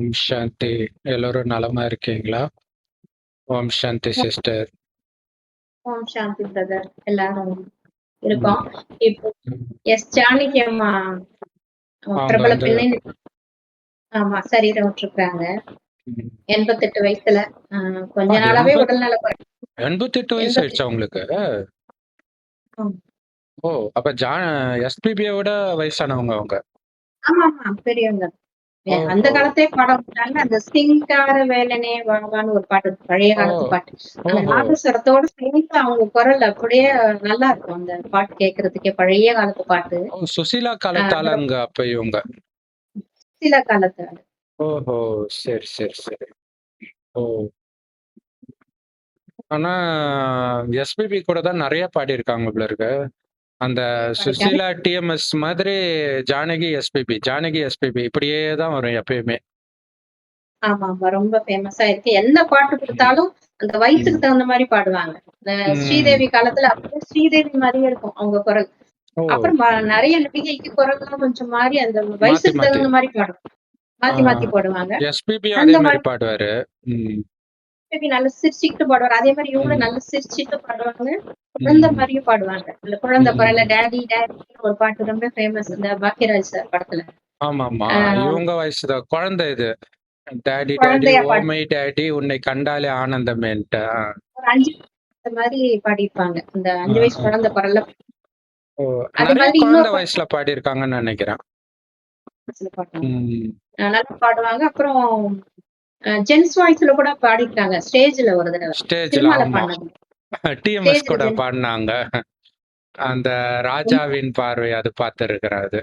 ஓம் சாந்தி. எல்லோரும் நலமா இருக்கீங்களா? ஓம் சாந்தி சிஸ்டர். ஓம் சாந்தி பிரதர். எல்லாரும் ம். இருக்கோம். இப்போ ம். எஸ் ஜானகி அம்மா அவங்க பிரபல வந்து பின்னணி சரீரம் விட்டுருக்காங்க. ம். 88 வயசுல. கொஞ்ச அது நாளாவே உடல்நல 88 வயசு 88 ஆயிடுச்சா உங்களுக்கு? ஆமா ஓ! அப்ப எஸ்பிபிய விட வயசானவங்க அவங்க. ஆமா பெரியவங்க. அந்த ஓஹோ! காலத்தே பாடம் விட்டாங்க. அந்த சிங்கார வேலனே வாவான்னு ஒரு பாட்டு இருக்கு. பழைய ஓ! காலத்து பாட்டு. அந்த ஓஹோ! நாதஸ்வரத்தோட சேர்ந்து அவங்க குரல் அப்படியே நல்லா இருக்கும். அந்த பாட்டு கேட்கறதுக்கே பழைய காலத்து பாட்டு. ஓ! சுசீலா அது காலத்தாலங்க அப்ப இவங்க. சில காலத்து ஓஹோ! சரி, சரி, சரி. ஓ! ஆனா எஸ்பிபி கூட தான் நெறைய பாடியிருக்காங்க போல இருக்கு. அந்த பாடிட்டாங்க. சுசீலா, டிஎம்எஸ் மாதிரி ஜானகி எஸ்பிபி இப்படியே தான் வரும் எப்பயுமே. ஆமாமா. ரொம்ப ஃபேமஸா இருக்கு. எந்த பாட்டு ம். குடுத்தாலும், அந்த வயசுக்கு ம். தகுந்த மாரி பாடுவாங்க. இந்த ம். ஸ்ரீதேவி காலத்துல அப்படியே ஸ்ரீதேவி மாரியே இருக்கும் அவங்க குரல். ஓ! அப்புறம் நெறைய நடிகைக்கு குரல்லாம் கொஞ்சம் மாறி அந்த மாத்தி, வயசுக்கு மாத்தி. தகுந்த மாரி பாடுவாங்க. ஆ மாத்தி மாத்தி போடுவாங்க. எஸ்பிபியும் அதே அந்த மாரி மாரி பாடுவாரு. ம். நல்லா சிரிச்சுக்கிட்டு பாடுவாரு. அதே மாரி இவங்களும் ம். நல்லா சிரிச்சுட்டு பாடுவாங்க. குழந்தை ம். மாரியும் பாடுவாங்க. இந்த குழந்தை குரல்ல ம். டாடி டாடின்னு ஒரு பாட்டு ரொம்ப ஃபேமஸ். இந்த பாக்கியராஜ் சார் படத்துல. ஆமாமா. ஆ இவங்க வயசு தான். குழந்தை இது. டாடி டாடி குழந்தையா ஓ பாடு மை டாடி உன்னை கண்டாலே ஆனந்தமேன்ட்டு. ஒரு 5 இந்த மாரி பாடியிருப்பாங்க. இந்த ஆ, 5 வயசு ஆ. குழந்தை குரல்ல. ஓ! அதே நெறைய மாதிரி குழந்தை இன்னொரு வயசுல பாடியிருக்காங்கன்னு நெனைக்கிறேன். பாட்டு ம். நல்லா பாடுவாங்க. அப்புறம் ஜென்ஸ் வாய்ஸ்ல கூட பாடியிருக்காங்க. ஸ்டேஜ்ல ஒரு தடவ. ஸ்டேஜ்ல சினிமால ஆமா. பாடுனது. டிஎம்எஸ் ஸ்டேஜ்ல கூட பாடுனாங்க. அந்த ரொம்ப ராஜாவின் பார்வை அது பார்த்திருக்கிறேன் அது.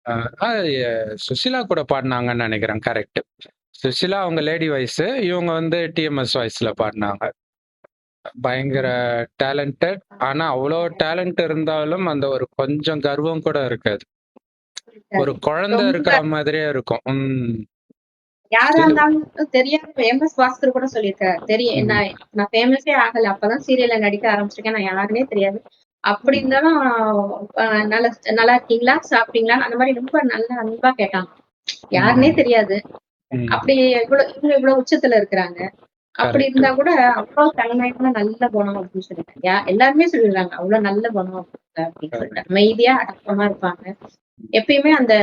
அ ஆ எ சுசீலா கூட பாடுனாங்கன்னு நெனைக்கிறேன். கரெக்ட். சுசீலா அவங்க லேடி வாய்ஸு. இவங்க வந்து டிஎம்எஸ் வாய்ஸ்ல பாடுனாங்க. பயங்கர டேலண்டட். ஆனா அவ்ளோ டேலண்ட் இருந்தாலும் அந்த ஒரு கொஞ்சம் கர்வம் கூட இருக்காது. ஒரு இருக்காது. குழந்தை ரொம்ப இருக்கிற மாதிரியே இருக்கும். ம். யாரா சிறு இருந்தாலும் தெரியாத எம்.எஸ். பாஸ்கர் கூட சொல்லியிருக்காரு. தெரியும் என்ன ம். நான் ஃபேமஸே ஆகல. அப்பதான் சீரியல்ல நடிக்க ஆரம்பிச்சிருக்கேன். நான் யாருன்னே தெரியாது. அப்படி ம். இருந்தாலும் நல்லா நல்லா இருக்கீங்களா? சாப்பிட்டீங்களா? அந்த மாரி ரொம்ப நல்லா அன்பா கேட்டாங்க. யாருன்னே ம். தெரியாது. ம். அப்படி இவ்வளவு உச்சத்துல இருக்கிறாங்க. அப்படி கரெக்ட். இருந்தா கூட அவ்ளோ தன்மையான நல்ல குணம் அப்படின்னு சொல்லிட்டு. எல்லாருமே சொல்லிடுறாங்க. அவ்ளோ நல்ல குணம் அப்படின்னு சொல்லிட்டு. கரெக்ட். அமைதியா அடக்கமா இருப்பாங்க. எப்பயுமே அந்த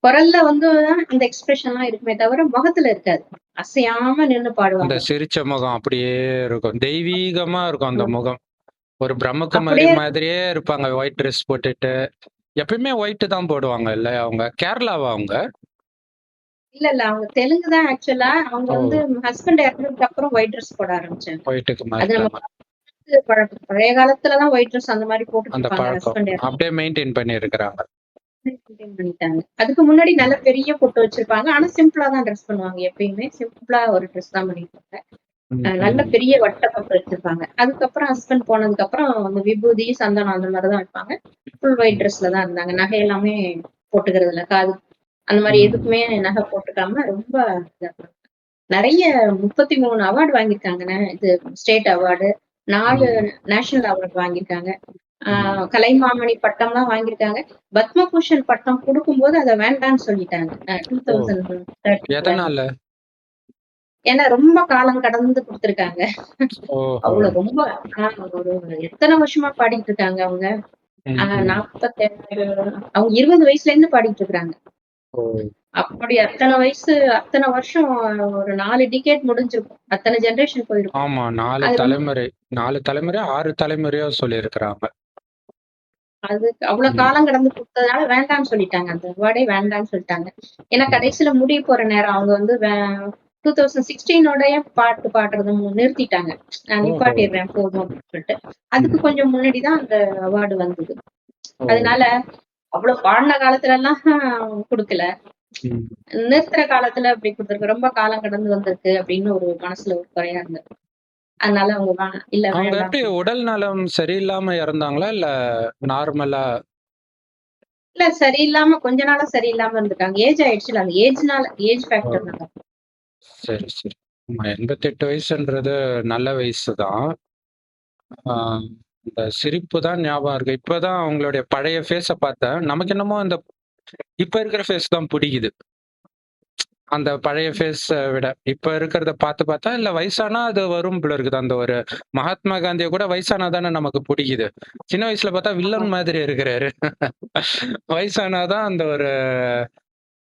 குரல்ல வந்து அந்த எக்ஸ்பிரஷன்லாம் இருக்குமே தவிர முகத்துல இருக்காது. அசையாம நின்னு அந்த பாடுவாங்க. சிரிச்ச முகம் அப்படியே இருக்கும். தெய்வீகமா இருக்கும் அந்த முகம். ஒரு பிரம்மகுமாரி அப்படியே மாதிரியே இருப்பாங்க. ஒயிட் ட்ரெஸ் போட்டுட்டு. எப்பயுமே ஒயிட் தான் போடுவாங்க இல்ல அவங்க? கேரளாவா அவங்க? இல்ல. அவங்க தெலுங்கு தான் ஆக்சுவலா. அவங்க ஓ! வந்து ஹஸ்பண்ட் இறந்ததுக்கு அப்புறம் ஒயிட் ட்ரெஸ் போட ஆரம்பிச்சாங்க. ஒயிட்டுக்கு அது நம்ம மாறிட்டாங்க. பழக்கம். பழைய காலத்துல தான் ஒயிட் ட்ரெஸ் அந்த மாரி போட்டுட்டு அந்த இருப்பாங்க பழக்கம். ஹஸ்பண்ட் அப்படியே மெயின்டெயின் பண்ணியிருக்கிறாங்க. மெயின்டெயின் பண்ணிட்டாங்க. அதுக்கு முன்னாடி நல்ல பெரிய பொட்டு வச்சிருப்பாங்க. ஆனா சிம்பிளா தான் ட்ரெஸ் பண்ணுவாங்க. எப்பயுமே சிம்பிளா ஒரு ட்ரெஸ் தான் பண்ணிருப்பாங்க. ம். நல்ல ம். பெரிய வட்ட பொட்டு வச்சிருப்பாங்க. அதுக்கப்புறம் ஹஸ்பண்ட் போனதுக்கு அப்புறம் அந்த விபூதி, சந்தனம் அந்த மாரி தான் வைப்பாங்க. ஃபுல் ஒயிட் ம். ட்ரெஸ்ல தான் இருந்தாங்க. நகை எல்லாமே போட்டுக்கிறது இல்ல. காது அந்த மாரி ம். எதுக்குமே நகை போட்டுக்காம ரொம்ப இதா நெறைய 33 அவார்ட் வாங்கியிருக்காங்க. இது ஸ்டேட் அவார்டு, 4 ம். நேஷனல் அவார்ட் வாங்கியிருக்காங்க. ம். கலைமாமணி பட்டம்லாம் வாங்கியிருக்காங்க. பத்மபூஷன் பட்டம் குடுக்கும்போது அத வேண்டான்னு சொல்லிட்டாங்க. ஓ! 2013ல. எதனால? ஏன்னா ரொம்ப காலம் கடந்து குடுத்துருக்காங்க. ஓஹோ! அவ்வளோ ரொம்ப ஒரு எத்தன வருஷமா பாடிட்டு இருக்காங்க அவங்க. ம். ம். 47 அவங்க 20 வயசுல இருந்து பாடிட்டு இருக்காங்க. ஓ! அப்படி அத்தன வருஷம் ஒரு 4 டிகேட் முடிஞ்சிருக்கும். அத்தன ஜெனரேஷன் போயிருக்கும். ஆமா. 4 அது ரொம்ப தலைமுறை. 4 தலைமுறையோ, 6 தலைமுறையோ சொல்லியிருக்கிறாங்க. அது அவ்வளோ ம். காலம் கடந்து குடுத்ததுனால வேண்டான்னு சொல்லிட்டாங்க. அந்த அவார்டே வேண்டான்னு சொல்லிட்டாங்க. ஏன்னா ம். கடைசியில முடிய போற நேரம் அவங்க வந்து 2016 பாட்டு பாடுறத நிறுத்திட்டாங்க. நான் ஓஹோ! நிப்பாட்டிடுறேன் போதும் அப்படின்னு சொல்லிட்டு. அதுக்கு ம். கொஞ்சம் முன்னாடி தான் அந்த அவார்டு வந்தது. ஓ! அதனால அவ்வளோ பாடுன காலத்துலலாம் குடுக்கல. ம். நிறுத்துற காலத்துல அப்படி குடுத்துருக்கு. ரொம்ப காலம் கடந்து வந்திருக்கு அப்படின்னு ஒரு மனசுல ஒரு குறையா இருந்தது. அதனால அவங்க இல்ல அவங்க வேண்டாம்னு எப்படி சொல்லிட்டாங்க. உடல் நலம் சரியில்லாம இறந்தாங்களா? இல்ல நார்மலா? இல்ல சரியில்லாம கொஞ்ச நாளா சரியில்லாம இருந்துட்டாங்க. ஏஜ் ஆயிடுச்சுல்ல. அந்த ஏஜ் ஓ! ஃபேக்டர்னால. சரி, சரி. ஆமா 88 வயசுன்றது நல்ல வயசு தான். ஆ இந்த சிரிப்பு தான் ஞாபகம் இருக்கு. இப்பதான் அவங்களுடைய பழைய ஃபேஸ பார்த்தேன். நமக்கு என்னமோ அந்த இப்ப இருக்கிற ஃபேஸ் தான் புடிக்குது. அந்த பழைய ஃபேஸ விட. இப்ப இருக்கிறத பார்த்தா, இல்ல வயசானா அது வரும் போல இருக்குது. அந்த ஒரு மகாத்மா காந்திய கூட வயசானா தானே நமக்கு புடிக்குது. சின்ன வயசுல பார்த்தா ஆமா. வில்லன் மாதிரி இருக்கிறாரு. வயசானா தான் அந்த ஒரு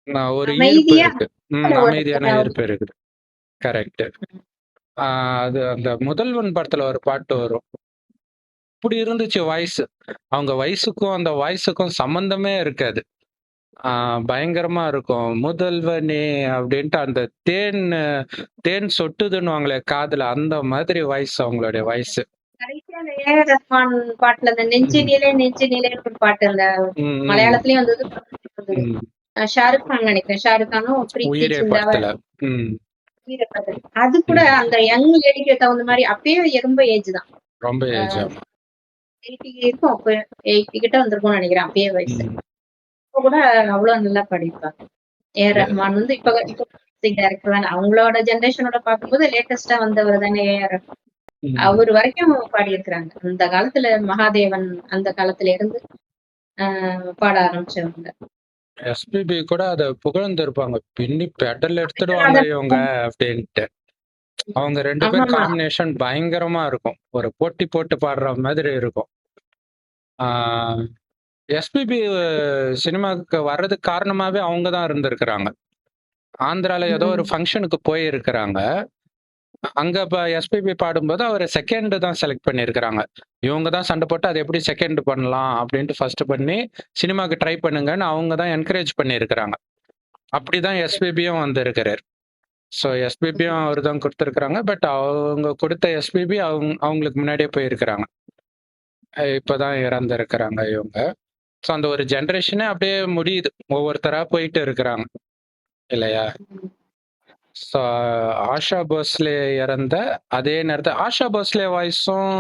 ஈர்ப்பு அமைதியா இருக்கு. ஒரு அமைதியான ஈர்ப்பு இருக்குது. கரெக்ட். அது அந்த முதல்வன் படத்துல ஒரு பாட்டு வரும். இப்படி இருந்துச்சு வாய்ஸ். அவங்க வயசுக்கும் அந்த வாய்ஸுக்கும் சம்பந்தமே இருக்காது. பயங்கரமா இருக்கும். முதல்வனே அப்படின்ட்டு அந்த தேன் சொட்டுதுன்னுவாங்களே காதுல, அந்த மாதிரி வாய்ஸ் அவங்களுடைய வாய்ஸ். கடைசியா அந்த ஏ.ஆர். ரஹ்மான் பாட்டுல அந்த நெஞ்சினிலே நெஞ்சினிலேன்னு ஒரு பாட்டு அந்த மலையாளத்திலயும் வந்தது, தமிழ்லயும் வந்தது. ஷாருக் கான் நினைக்கிறேன். ஷாருக் கானும் பிரீத்தி உயிரே சிந்தாவ படத்துல. அது கூட அந்த யங் லேடிக்கு தகுந்த மாதிரி அப்பயே ரொம்ப ஏஜ் தான். ரொம்ப ஏஜ். ஆமா. 80 இருக்கும். அப்ப 80 கிட்ட வந்திருக்கும்னு நினைக்கிறேன். அப்பயே வயசு. இப்ப கூட அவ்வளவு நல்லா படிப்பாங்க. ஏ.ஆர். ரஹ்மான் வந்து இப்ப டைரக்டர் தானே. அவங்களோட ஜெனரேஷனோட பார்க்கும்போது லேட்டஸ்டா வந்தவர் தானே ஏ.ஆர். அவர் வரைக்கும் பாடியிருக்கிறாங்க. அந்த காலத்துல மகாதேவன் அந்த காலத்துல இருந்து பாட ஆரம்பிச்சவங்க. எஸ்பிபி கூட அத புகழ்ந்திருப்பாங்க. பின்னி பெடல் எடுத்துடுவாங்க இவங்க அப்படின்ட்டு. அவங்க 2 பேர் ஆமாமா. காம்பினேஷன் பயங்கரமா இருக்கும். ஒரு போட்டி போட்டு பாடுற மாதிரி இருக்கும். எஸ்பிபி சினிமாவுக்கு வர்றதுக்கு காரணமாவே அவங்க தான் இருந்திருக்கிறாங்க. ஆந்திரால ஏதோ ஒரு ஃபங்க்ஷனுக்கு போயிருக்கிறாங்க. அங்க எஸ்பிபி பாடும்போது அவர் செகண்ட் தான் செலக்ட் பண்ணியிருக்கிறாங்க. இவங்க தான் சண்டை போட்டு அதை எப்படி செகண்ட் பண்ணலாம் அப்படின்ட்டு ஃபர்ஸ்ட் பண்ணி சினிமாக்கு ட்ரை பண்ணுங்கன்னு அவங்க தான் என்கரேஜ் பண்ணியிருக்கிறாங்க. அப்படிதான் எஸ்பிபியும் வந்திருக்கிறார். ஸோ எஸ்பிபியும் அவர் தான் கொடுத்துருக்குறாங்க. பட் அவங்க கொடுத்த எஸ்பிபி அவங்களுக்கு முன்னாடியே போயிருக்கிறாங்க. இப்பதான் இறந்திருக்கிறாங்க இவங்க. ஸோ அந்த ஒரு ஜெனரேஷனே அப்படியே முடியுது. ஒவ்வொருத்தரா போயிட்டு இருக்கிறாங்க இல்லையா? ஸோ ஆஷா போஸ்லே இறந்த அதே நேரத்தில் ஆஷா போஸ்லே வாய்ஸும்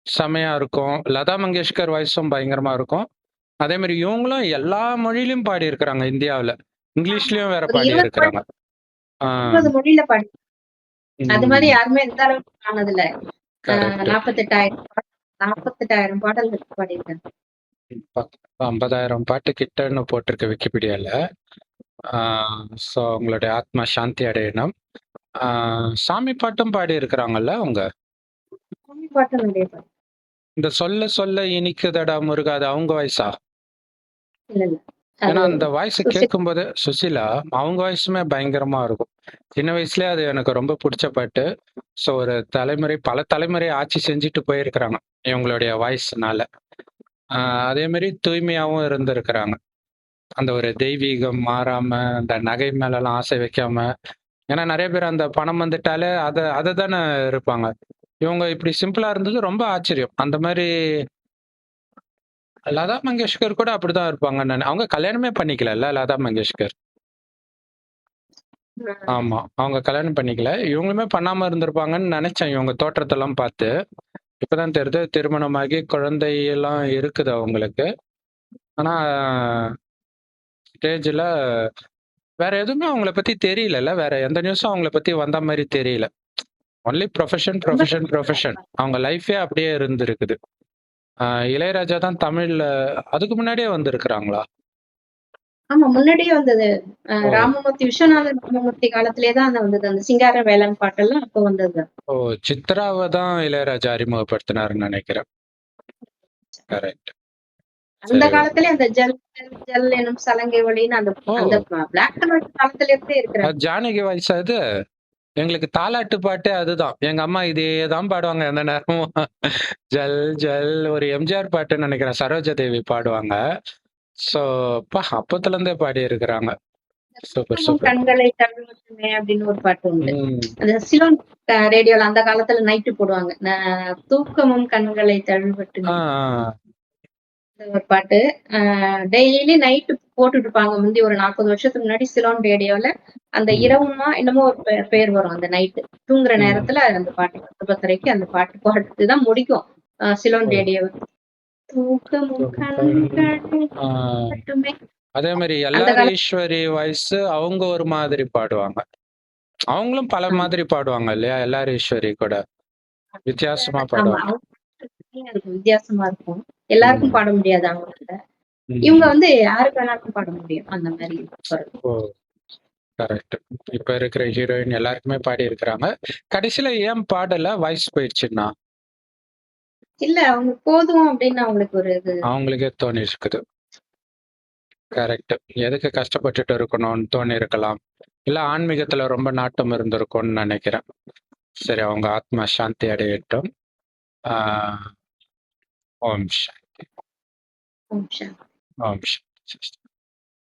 செமையா இருக்கும். லதா மங்கேஷ்கர் வாய்ஸும் பயங்கரமா இருக்கும். அதே மாதிரி இவங்களும் எல்லா மொழியிலும் பாடி இருக்கிறாங்க இந்தியாவில். இங்கிலீஷ்லயும் வேற பாடி இருக்கிறாங்க. 20 மொழியில பாடி. அது மாதிரி யாருமே எந்த அளவுக்கு ஆனதில்ல. 48,000 பாடல்கள் பாடியிருக்காங்க. 50,000 பாட்டு கிட்டன்னு போட்டிருக்கு விக்கிபீடியால. ஸோ அவங்களுடைய ஆத்மா சாந்தி அடையணும். சாமி பாட்டும் பாடி இருக்கிறாங்கல்ல அவங்க. சாமி பாட்டு நிறைய பாடு. இந்த சொல்ல சொல்ல இனிக்குதடா முருகா, அது அவங்க வாய்ஸா? இல்ல இல்ல. ஏன்னா அந்த வாய்ஸ் கேட்கும்போது சுசிலா அவங்க வாய்ஸுமே பயங்கரமா இருக்கும். சின்ன வயசுலயே அது எனக்கு ரொம்ப பிடிச்ச பாட்டு. ஸோ ஒரு பல தலைமுறை ஆட்சி செஞ்சுட்டு போயிருக்கிறாங்க இவங்களுடைய வாய்ஸ்னால. அதே மாதிரி தூய்மையாவும் இருந்திருக்கிறாங்க. அந்த ஒரு தெய்வீகம் மாறாம, அந்த நகை மேலலாம் ஆசை வைக்காம. ஏன்னா நிறைய பேர் அந்த பணம் வந்துட்டாலே அதை தானே இருப்பாங்க. இவங்க இப்படி சிம்பிளா இருந்தது ரொம்ப ஆச்சரியம். அந்த மாதிரி லதா மங்கேஷ்கர் கூட அப்படிதான் இருப்பாங்க. அவங்க கல்யாணமே பண்ணிக்கல லதா மங்கேஷ்கர். ஆமா, அவங்க கல்யாணம் பண்ணிக்கல. இவங்களுமே பண்ணாம இருந்திருப்பாங்கன்னு நினைச்சேன் இவங்க தோற்றத்தெல்லாம் பார்த்து. இப்பதான் தெரியுது திருமணமாகி குழந்தை எல்லாம் இருக்குது அவங்களுக்கு. ஆனா ஸ்டேஜ்ல வேற எதுவுமே அவங்கள பத்தி தெரியல. வேற எந்த நியூஸும் அவங்கள பத்தி வந்த மாதிரி தெரியல. Only profession. அவங்க லைஃபே அப்படியே இருந்திருக்குது. இளையராஜா தான் தமிழ்ல அதுக்கு முன்னாடியே வந்திருக்கிறாங்களா? ஆமா, முன்னாடியே வந்தது. ராமமூர்த்தி விஸ்வநாதன் ராமமூர்த்தி காலத்திலே தான் வந்தது. அந்த சிங்கார வேலன் பாட்டெல்லாம் அப்போ வந்தது. சித்ராவை தான் இளையராஜா அறிமுகப்படுத்தினாருன்னு நினைக்கிறேன். கரெக்ட். அந்த காலத்திலே அந்த ஜல் ஜல் ஜல் எனும் சலங்கை ஒளின்னு அந்த பிளாக் அண்ட் ஒயிட் காலத்துல இருந்தே இருக்கிறாங்க. ஜானகி வாய்ஸ் அது. எங்களுக்கு தாலாட்டு பாட்டு அதுதான். எங்க அம்மா இதே தான் பாடுவாங்க எந்த நேரமும். ஜல் ஜல் ஒரு எம்ஜிஆர் பாட்டுன்னு நினைக்கிறேன். சரோஜா தேவி பாடுவாங்க. சோ அப்பத்துல இருந்தே பாடி இருக்கிறாங்க. சூப்பர். கண்களை தழுவட்டுமே அப்படின்னு ஒரு பாட்டு உண்டு. அந்த சிலோன் ரேடியோல அந்த காலத்துல நைட்டு போடுவாங்க. தூக்கமும் கண்களை தழுவட்டுமே ஒரு பாட்டு. டெய்லி நைட்டு போட்டுட்டு இருப்பாங்க. முந்தி ஒரு 40 வருஷத்துக்கு முன்னாடி சிலோன் ரேடியோல அந்த இரவுமா என்னமோ ஒரு பேர் வரும். அந்த நைட்டு தூங்குற நேரத்துல அந்த பாட்டு 10:30க்கு அந்த பாட்டு பாட்டுதான் முடிக்கும் சிலோன் ரேடியோ. தூக்கமும் கண்களை அதே மாதிரி எல்லாரீஸ்வரி வாய்ஸ் அவங்க ஒரு மாதிரி பாடுவாங்க. அவங்களும் பல மாதிரி பாடுவாங்க இல்லையா? எல்லாரீஸ்வரி கூட வித்தியாசமா பாடுவாங்க. வித்தியாசமா இருக்கும். எல்லாருக்கும் பாட முடியாது அவங்கள்ட்ட. இவங்க வந்து யாருக்கு வேணாலும் பாட முடியும். அந்த மாதிரி கரெக்ட். இப்ப இருக்கிற ஹீரோயின் எல்லாருக்குமே பாடியிருக்கிறாங்க. கடைசியில ஏன் பாடல? வாய்ஸ் போயிடுச்சுன்னா? இல்ல அவங்க போதும் அப்படின்னு அவங்களுக்கு ஒரு இது. அவங்களுக்கே தோணியிருக்குது. கரெக்ட். எதுக்கு கஷ்டப்பட்டுட்டு இருக்கணும்னு தோணியிருக்கலாம். இல்ல ஆன்மீகத்துல ரொம்ப நாட்டம் இருந்திருக்கும்னு நினைக்கிறேன். சரி, அவங்க ஆத்மா சாந்தி அடையட்டும். ஆ, ஓம் சாந்தி. ஓம் சாந்தி. ஓம் சாந்தி.